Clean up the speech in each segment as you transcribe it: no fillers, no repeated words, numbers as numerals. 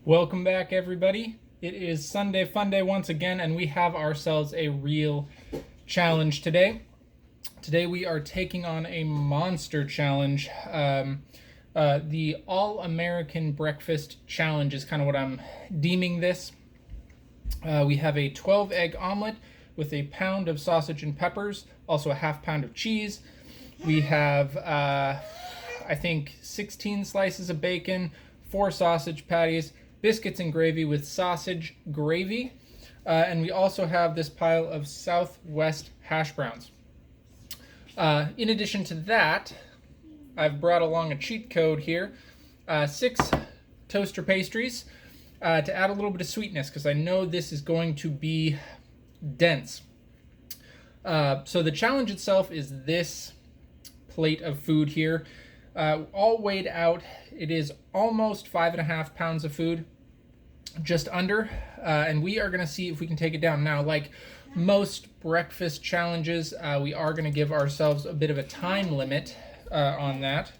Welcome back, everybody. It is Sunday Fun Day once again, and we have ourselves a real challenge today. Today we are taking on a monster challenge. The All-American Breakfast Challenge is kind of what I'm deeming this. We have a 12-egg omelet with a pound of sausage and peppers, also a half pound of cheese. We have, I think, 16 slices of bacon, 4 sausage patties, biscuits and gravy with sausage gravy, and we also have this pile of Southwest hash browns. In addition to that, I've brought along a cheat code here, 6 toaster pastries to add a little bit of sweetness, because I know this is going to be dense. So the challenge itself is this plate of food here. All weighed out, it is almost 5.5 pounds of food, just under, and we are going to see if we can take it down. Now, like most breakfast challenges, we are going to give ourselves a bit of a time limit on that,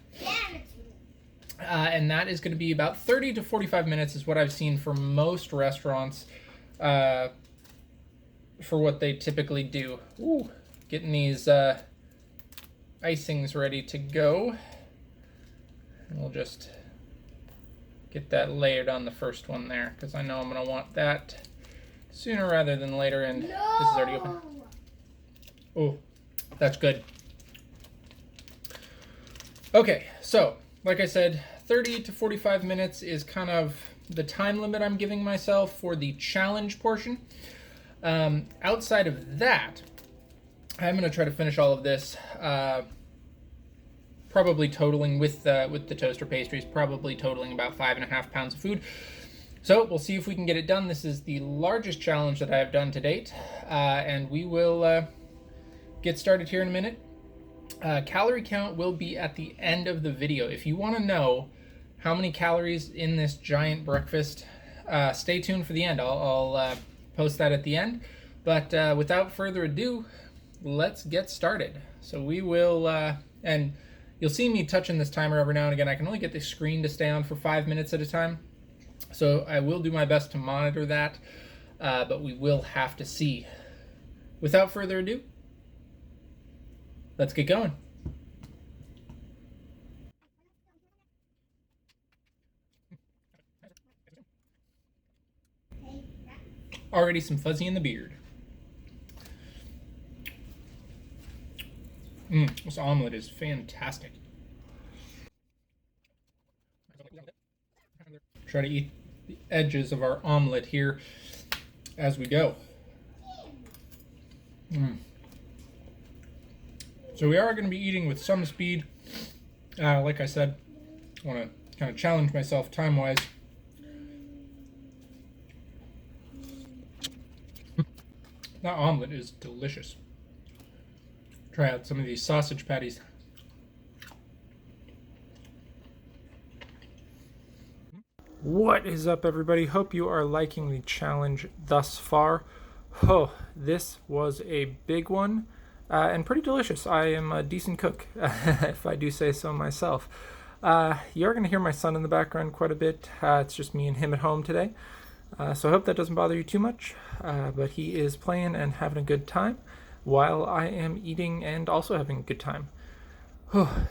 and that is going to be about 30 to 45 minutes is what I've seen for most restaurants for what they typically do. Ooh, getting these icings ready to go. And we'll just get that layered on the first one there, because I know I'm going to want that sooner rather than later, and this is already open. Oh, that's good. Okay, so, like I said, 30 to 45 minutes is kind of the time limit I'm giving myself for the challenge portion. Outside of that, I'm going to try to finish all of this, probably totaling with the toaster pastries, probably totaling about 5.5 pounds of food. So we'll see if we can get it done. This is the largest challenge that I have done to date, and we will get started here in a minute. Calorie count will be at the end of the video. If you want to know how many calories in this giant breakfast, stay tuned for the end. I'll post that at the end. But without further ado, let's get started. So we will, and you'll see me touching this timer every now and again. I can only get the screen to stay on for 5 minutes at a time, so I will do my best to monitor that, but we will have to see. Without further ado, let's get going. Already some fuzzy in the beard. This omelet is fantastic. Try to eat the edges of our omelet here as we go. So we are going to be eating with some speed. Like I said, I want to kind of challenge myself time-wise. That omelet is delicious. Try out some of these sausage patties. What is up, everybody? Hope you are liking the challenge thus far. Oh, this was a big one and pretty delicious. I am a decent cook, if I do say so myself. You're going to hear my son in the background quite a bit. It's just me and him at home today. So I hope that doesn't bother you too much, but he is playing and having a good time while I am eating and also having a good time.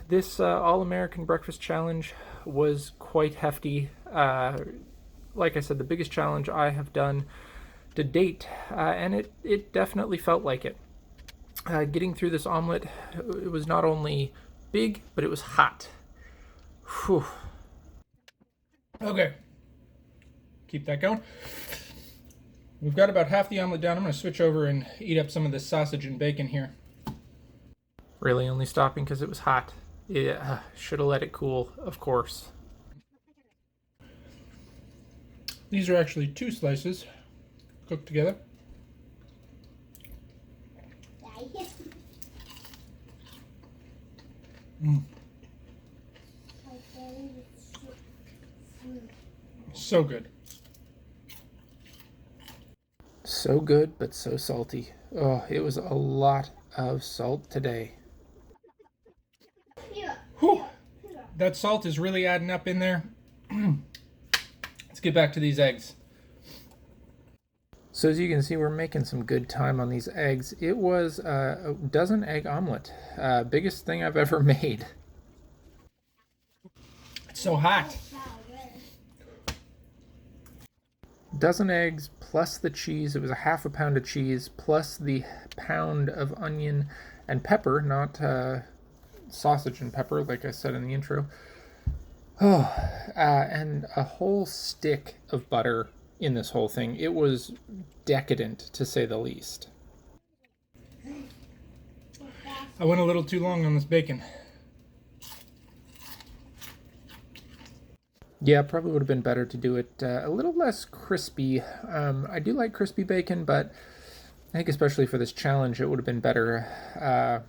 This All-American Breakfast Challenge was quite hefty. Like I said, the biggest challenge I have done to date, and it definitely felt like it. Getting through this omelet, it was not only big, but it was hot. Whew. Okay. Keep that going. We've got about half the omelet down. I'm going to switch over and eat up some of this sausage and bacon here. Really only stopping because it was hot. Yeah, should have let it cool, of course. These are actually 2 slices cooked together. So good. So good, but so salty. Oh, it was a lot of salt today. Whew. That salt is really adding up in there. It's get back to these eggs. So as you can see, we're making some good time on these eggs. It was a dozen egg omelet. Biggest thing I've ever made. It's so hot. Dozen eggs plus the cheese. It was a half a pound of cheese plus the pound of onion and pepper, not sausage and pepper like I said in the intro. Oh, and a whole stick of butter in this whole thing. It was decadent, to say the least. I went a little too long on this bacon. Yeah, probably would have been better to do it a little less crispy. I do like crispy bacon, but I think especially for this challenge, it would have been better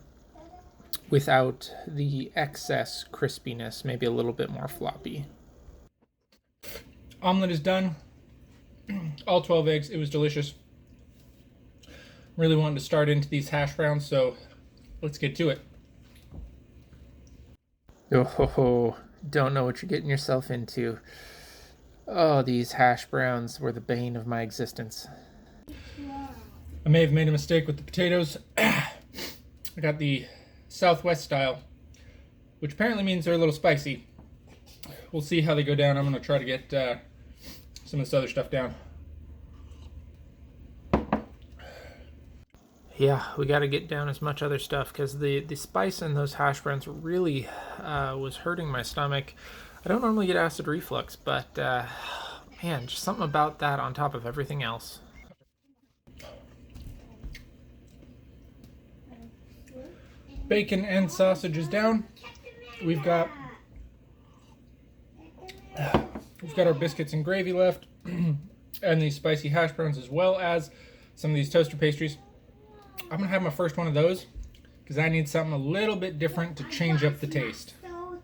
without the excess crispiness, maybe a little bit more floppy. Omelet is done. All 12 eggs. It was delicious. Really wanted to start into these hash browns, so let's get to it. Oh, don't know what you're getting yourself into. Oh, these hash browns were the bane of my existence. I may have made a mistake with the potatoes. I got the Southwest style, which apparently means they're a little spicy. We'll see how they go down. I'm going to try to get some of this other stuff down. Yeah, we got to get down as much other stuff because the spice in those hash browns really was hurting my stomach. I don't normally get acid reflux, but man, just something about that on top of everything else. Bacon and sausage is down. We've got our biscuits and gravy left, and these spicy hash browns, as well as some of these toaster pastries. I'm gonna have my first one of those because I need something a little bit different to change up the taste. No.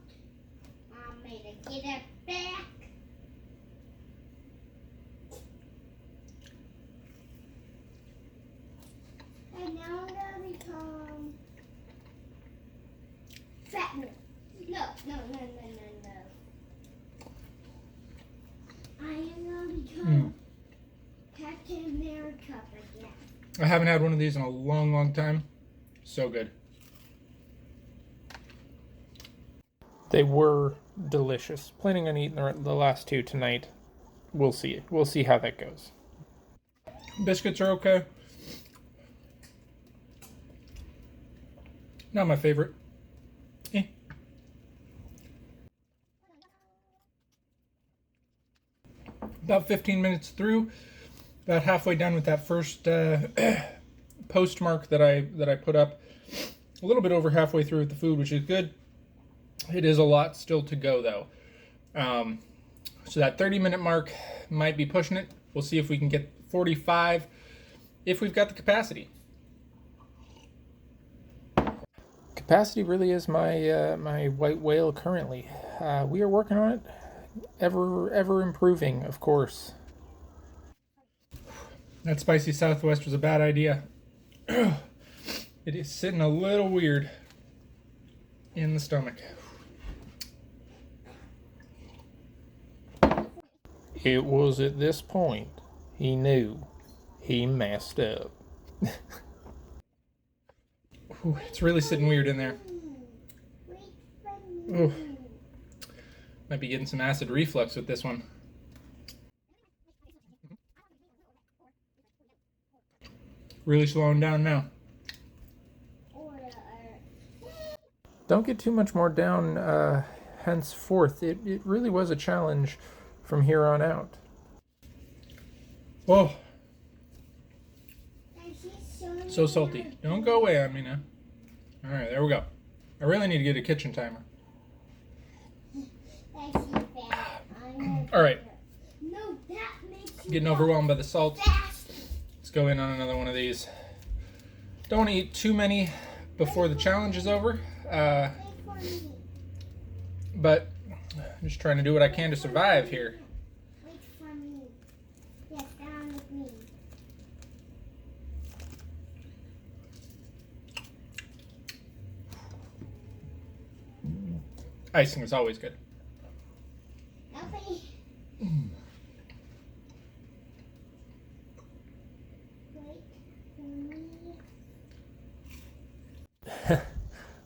I am going to become Captain America again. I haven't had one of these in a long time. So good. They were delicious. Planning on eating the last two tonight. We'll see. We'll see how that goes. Biscuits are okay. Not my favorite. About 15 minutes through, about halfway done with that first postmark that I put up. A little bit over halfway through with the food, which is good. It is a lot still to go though. So that 30-minute mark might be pushing it. We'll see if we can get 45 if we've got the capacity. Capacity really is my my white whale currently. We are working on it. Ever improving, of course. That spicy Southwest was a bad idea. It is sitting a little weird in the stomach. It was at this point he knew he messed up. Ooh, it's really sitting weird in there. Ooh. Might be getting some acid reflux with this one. Really slowing down now. Don't get too much more down henceforth. It really was a challenge from here on out. Whoa. So salty. Don't go away on me now. Alright, there we go. I really need to get a kitchen timer. Alright. Getting overwhelmed by the salt. Let's go in on another one of these. Don't want to eat too many before the challenge is over. But I'm just trying to do what I can to survive here. Icing is always good.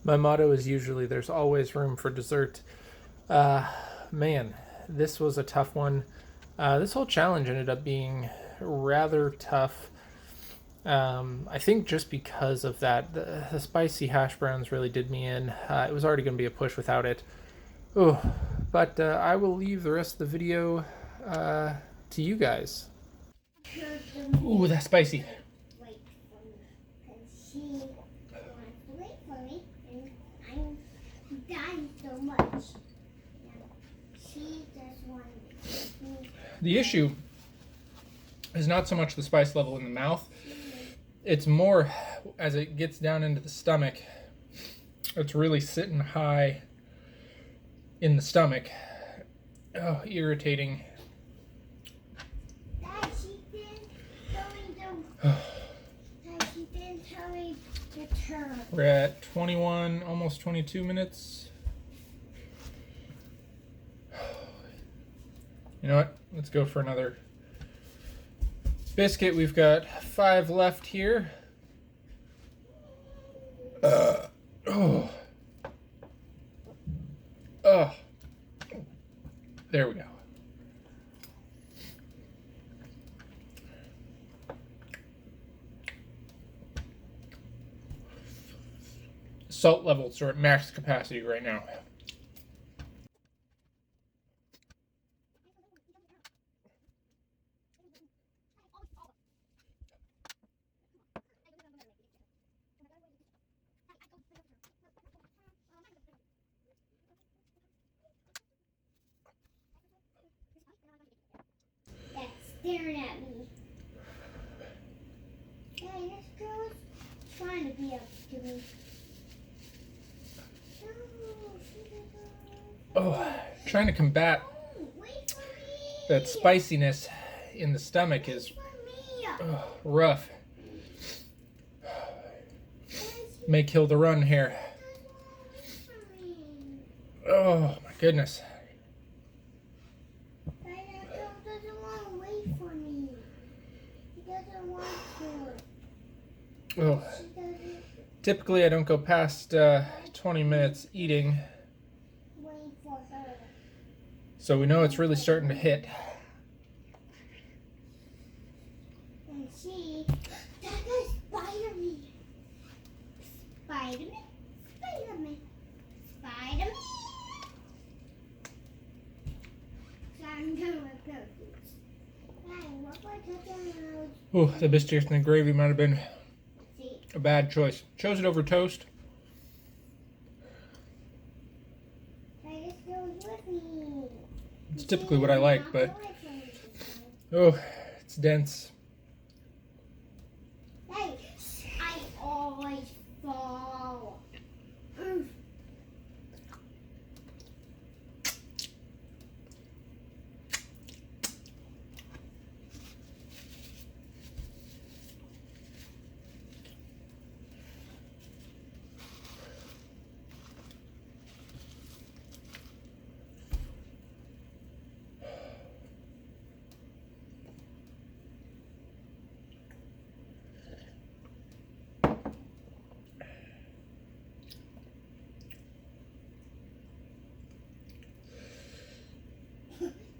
My motto is usually there's always room for dessert. Man, this was a tough one. This whole challenge ended up being rather tough. I think just because of that, the spicy hash browns really did me in. It was already going to be a push without it. Oh, but I will leave the rest of the video to you guys. Ooh, that's spicy. Wait for me, 'cause she wants to wait for me, and I'm dying so much. She just wants me. The issue is not so much the spice level in the mouth. It's more as it gets down into the stomach. It's really sitting high in the stomach. Oh, irritating. Dad, she didn't tell me Dad, she didn't tell me the term. We're at 21, almost 22 minutes. You know what? Let's go for another biscuit. We've got 5 left here. Oh. There we go. Salt levels are at max capacity right now. That's staring at me. Hey, this girl's trying to be up to me. No, she doesn't. Oh, trying to combat Wait for me. that spiciness in the stomach is For me. rough. May kill the run here. Wait for me. Oh my goodness. That girl doesn't want to wait for me. She doesn't want to. Oh. She doesn't Typically I don't go past 20 minutes eating, wait for her. so we know it's really starting to hit. And she, that guy spider me. Spider-Man, Spider-Man, Spider-Man. So I'm gonna go. Hey, what was that? Oh, the biscuits and the gravy might have been See, a bad choice. Chose it over toast. hey, this goes with me. It's typically what I like, but Walk away from me this time. oh, it's dense. Hey, I always fall. Oof.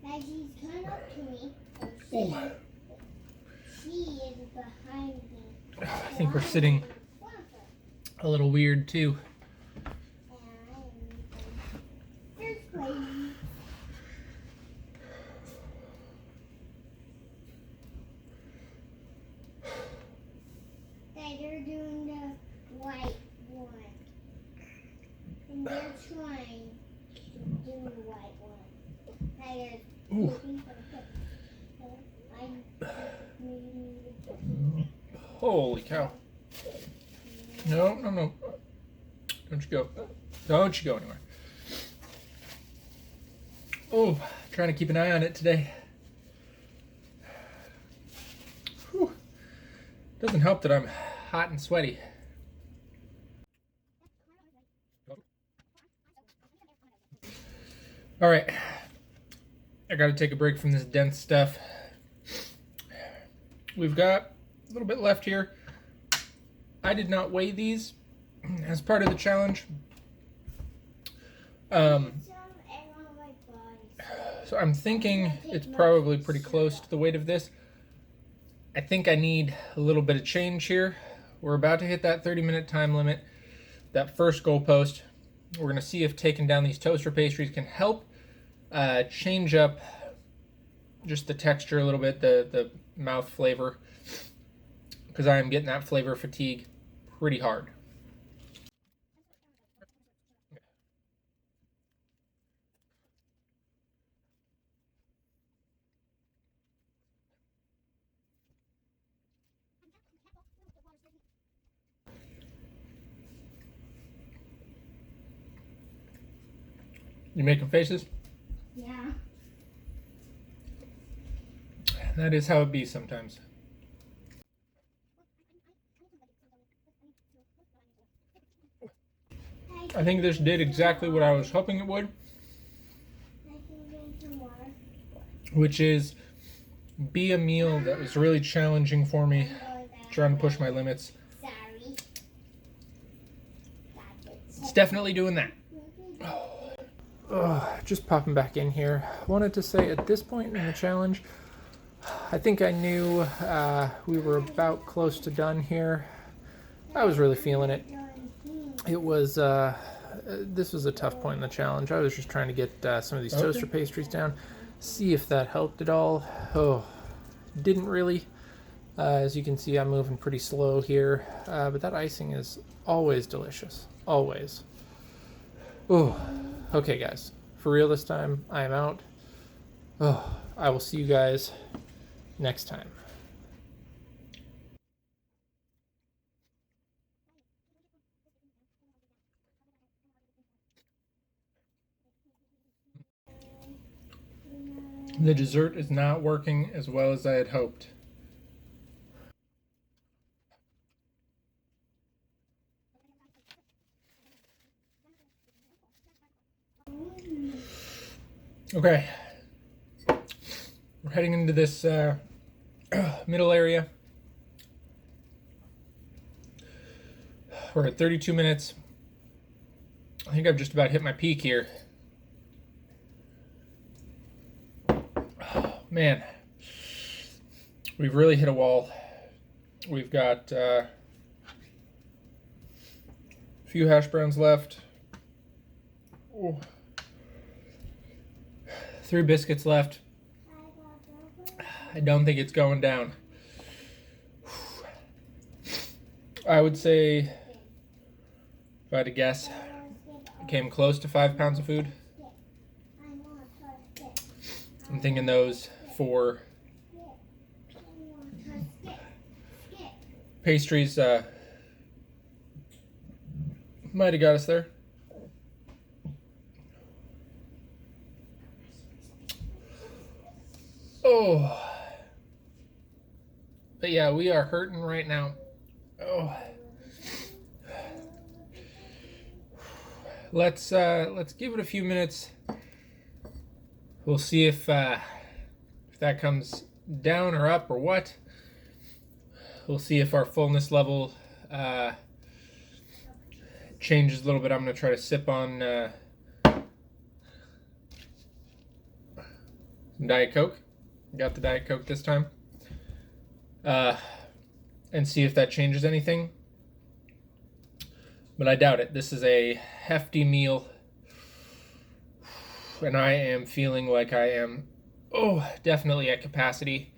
Now she's coming up to me. Oh, She is behind me. I think we're sitting a little weird too. There's crazy. That they're doing the white one. And they're trying to do the white one. Now they're Ooh. looking for the cook. So Holy cow. No. Don't you go. Don't you go anywhere. Oh, trying to keep an eye on it today. Whew. Doesn't help that I'm hot and sweaty. All right. I got to take a break from this dense stuff. We've got a little bit left here. I did not weigh these, as part of the challenge. So I'm thinking it's probably pretty close to the weight of this. I think I need a little bit of change here. We're about to hit that 30-minute time limit, that first goalpost. We're going to see if taking down these toaster pastries can help change up just the texture a little bit, the mouth flavor, because I am getting that flavor fatigue pretty hard. You making faces? Yeah. That is how it be sometimes. I think this did exactly what I was hoping it would, which is be a meal that was really challenging for me, trying to push my limits. It's definitely doing that. Just popping back in here. Wanted to say at this point in the challenge, I think I knew we were about close to done here. I was really feeling it. It was, this was a tough point in the challenge. I was just trying to get some of these toaster pastries down, see if that helped at all. Oh, didn't really. As you can see, I'm moving pretty slow here, but that icing is always delicious, always. Oh, okay guys, for real this time, I am out. Oh, I will see you guys next time. The dessert is not working as well as I had hoped. Okay, we're heading into this middle area. We're at 32 minutes. I think I've just about hit my peak here. Oh, man, we've really hit a wall. We've got a few hash browns left. Oh. 3 biscuits left. I don't think it's going down. I would say, if I had to guess, I came close to 5 pounds of food. I'm thinking those 4 pastries might have got us there. Oh, but yeah, we are hurting right now. Oh, let's give it a few minutes. We'll see if that comes down or up or what. We'll see if our fullness level changes a little bit. I'm gonna try to sip on some Diet Coke. Got the Diet Coke this time. And see if that changes anything. But I doubt it. This is a hefty meal. And I am feeling like I am, definitely at capacity.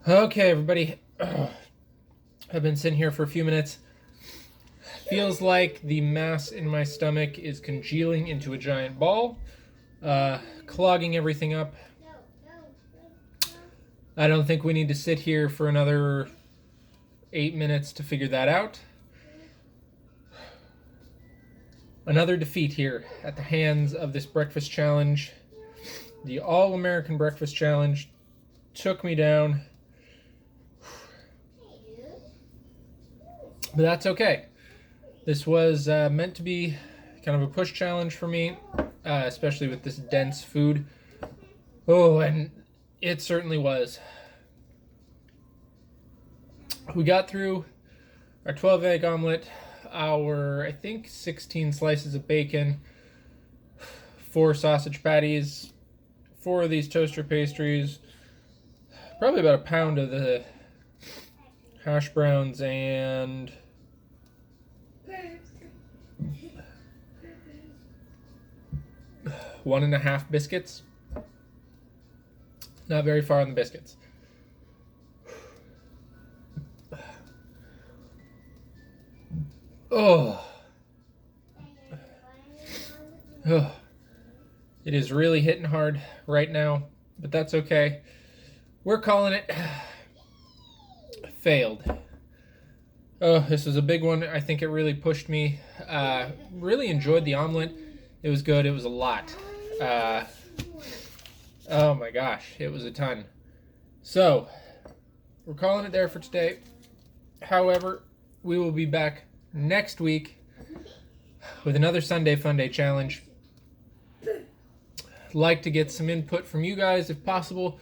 Okay, everybody. I've been sitting here for a few minutes. feels like the mass in my stomach is congealing into a giant ball, clogging everything up. I don't think we need to sit here for another 8 minutes to figure that out. Another defeat here at the hands of this breakfast challenge. The All-American Breakfast Challenge took me down. But that's okay. This was meant to be kind of a push challenge for me, especially with this dense food. Oh, and it certainly was. We got through our 12 egg omelet, our, I think, 16 slices of bacon, 4 sausage patties, 4 of these toaster pastries, probably about a pound of the hash browns, and 1.5 biscuits. Not very far on the biscuits. Oh. Oh. It is really hitting hard right now, but that's okay. We're calling it failed. Oh, this was a big one. I think it really pushed me. Really enjoyed the omelet. It was good. It was a lot. Oh my gosh, it was a ton. So, we're calling it there for today. However, we will be back next week with another Sunday Fun Day challenge. Like to get some input from you guys, if possible,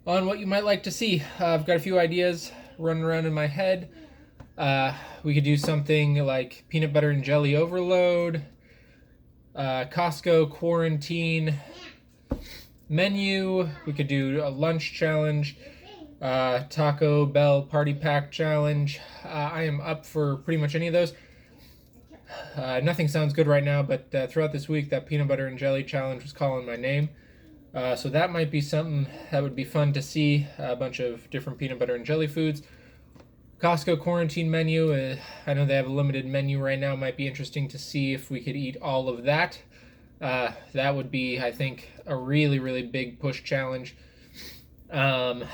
on what you might like to see. I've got a few ideas running around in my head. We could do something like peanut butter and jelly overload, Costco quarantine menu. We could do a lunch challenge, Taco Bell party pack challenge. I am up for pretty much any of those. Nothing sounds good right now, but throughout this week, that peanut butter and jelly challenge was calling my name. So that might be something that would be fun to see, a bunch of different peanut butter and jelly foods. Costco quarantine menu, I know they have a limited menu right now. Might be interesting to see if we could eat all of that. That would be, I think, a really, really big push challenge. Lunch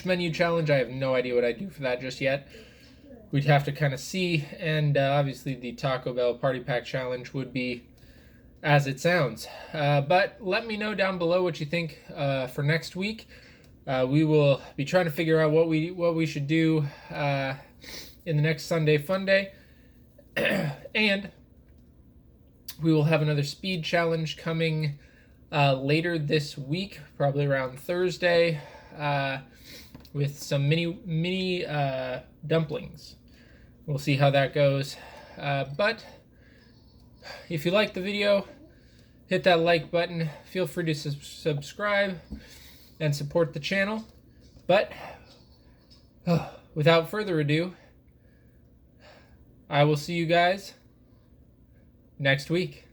menu challenge, I have no idea what I'd do for that just yet. We'd have to kind of see, and obviously the Taco Bell Party Pack Challenge would be as it sounds. But let me know down below what you think for next week. We will be trying to figure out what we should do in the next Sunday Fun Day. And we will have another speed challenge coming later this week, probably around Thursday, with some mini dumplings. We'll see how that goes. But if you like the video, hit that like button. Feel free to subscribe and support the channel. But without further ado, I will see you guys next week.